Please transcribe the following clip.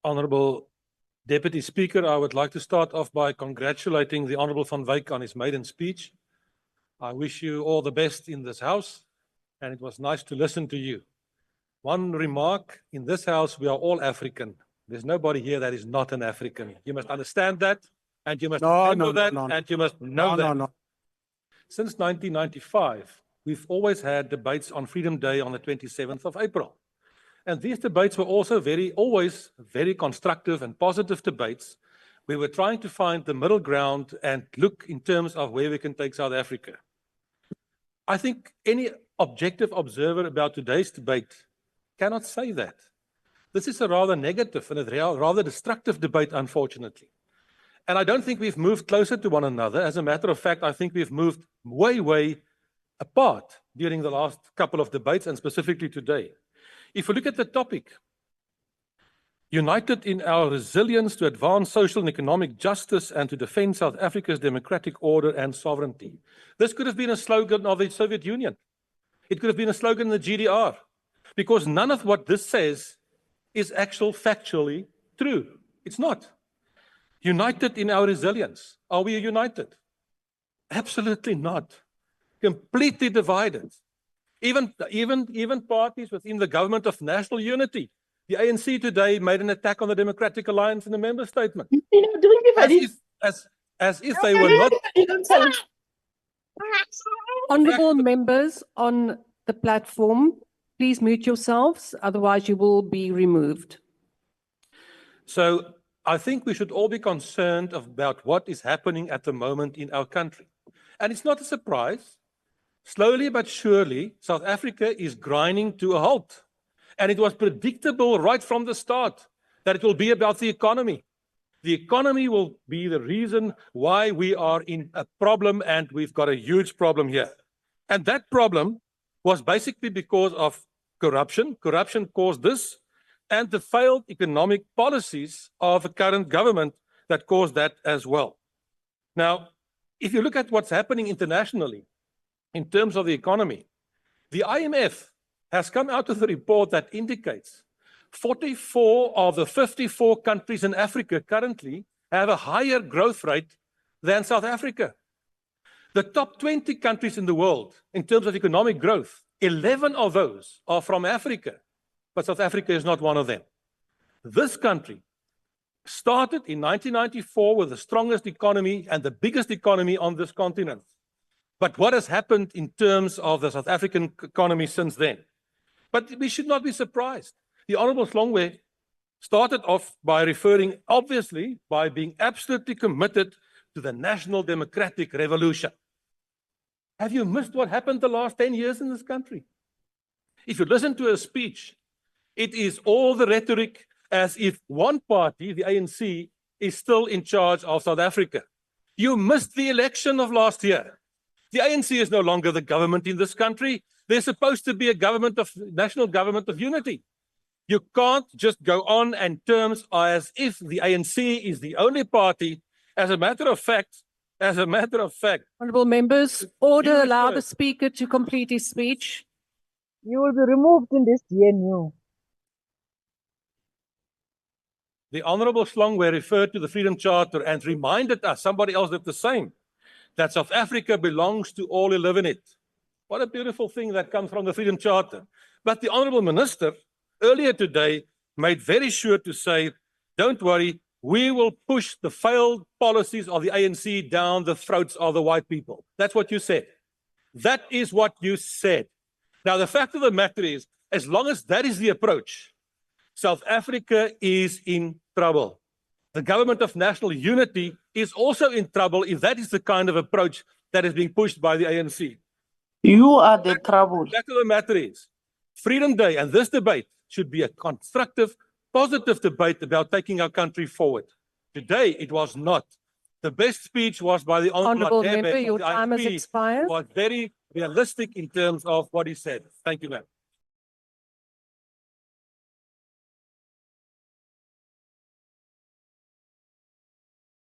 Honourable Deputy Speaker, I would like to start off by congratulating the Honourable Van Wyk on his maiden speech. I wish you all the best in this House, and it was nice to listen to you. One remark, in this House, we are all African. There's nobody here that is not an African. You must understand that, and you must remember that, and you must know that. Since 1995, we've always had debates on Freedom Day on the 27th of April. And these debates were also always very constructive and positive debates. We were trying to find the middle ground and look in terms of where we can take South Africa. I think any objective observer about today's debate cannot say that. This is a rather negative and a rather destructive debate, unfortunately. And I don't think we've moved closer to one another. As a matter of fact, I think we've moved way, way apart during the last couple of debates, and specifically today. If we look at the topic, united in our resilience to advance social and economic justice and to defend South Africa's democratic order and sovereignty. This could have been a slogan of the Soviet Union. It could have been a slogan in the GDR, because none of what this says is factually true. It's not. United in our resilience. Are we united? Absolutely not. Completely divided. Even parties within the government of national unity. The ANC today made an attack on the Democratic Alliance in the member statement. As if they were not. Honourable members on the platform, please mute yourselves, otherwise you will be removed. So I think we should all be concerned about what is happening at the moment in our country. And it's not a surprise. Slowly but surely, South Africa is grinding to a halt. And it was predictable right from the start that it will be about the economy. The economy will be the reason why we are in a problem, and we've got a huge problem here. And that problem was basically because of corruption. Corruption caused this, and the failed economic policies of the current government that caused that as well. Now, if you look at what's happening internationally, in terms of the economy, the IMF has come out with a report that indicates 44 of the 54 countries in Africa currently have a higher growth rate than South Africa. The top 20 countries in the world, in terms of economic growth, 11 of those are from Africa, but South Africa is not one of them. This country started in 1994 with the strongest economy and the biggest economy on this continent. But what has happened in terms of the South African economy since then? But we should not be surprised. The Honourable Slongwe started off by referring, obviously, by being absolutely committed to the national democratic revolution. Have you missed what happened the last 10 years in this country? If you listen to a speech, it is all the rhetoric as if one party, the ANC, is still in charge of South Africa. You missed the election of last year. The ANC is no longer the government in this country. There's supposed to be a national government of unity. You can't just go on in terms as if the ANC is the only party. As a matter of fact, Honourable members, order allow the speaker to complete his speech. You will be removed in this GNU. The Honourable Slongwe referred to the Freedom Charter and reminded us, somebody else did the same, that South Africa belongs to all who live in it. What a beautiful thing that comes from the Freedom Charter. But the Honourable Minister, earlier today, made very sure to say, don't worry, we will push the failed policies of the ANC down the throats of the white people. That's what you said. That is what you said. Now, the fact of the matter is, as long as that is the approach, South Africa is in trouble. The government of national unity is also in trouble if that is the kind of approach that is being pushed by the ANC. You are the trouble. The fact of the matter is, Freedom Day and this debate should be a constructive, positive debate about taking our country forward. Today, it was not. The best speech was by the Honourable member, your time has expired. Was very realistic in terms of what he said. Thank you, ma'am.